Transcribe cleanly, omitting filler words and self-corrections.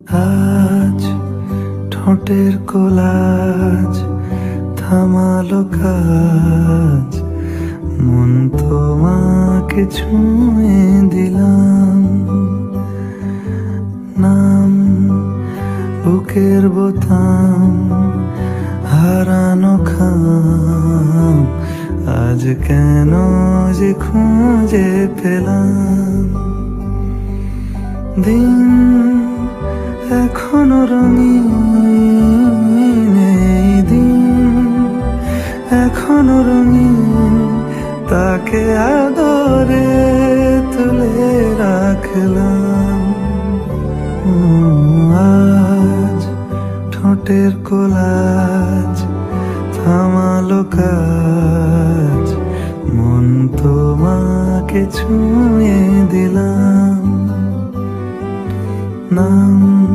আজ ঠোঁটের কোলাজ থামালো কাজ, মন তোমাকে ছুঁয়ে দিলাম। নাম বুকের বোতাম হারানো খাম, আজ কেন যে খুঁজে পেলাম। দিন এখনো রঙিন, এই দিন এখনো রঙিন, তাকে আদরে তুলে রাখলাম। আজ ঠোঁটের কোলাজ থামালো কাজ, মন তোমাকে ছুঁয়ে দিলাম।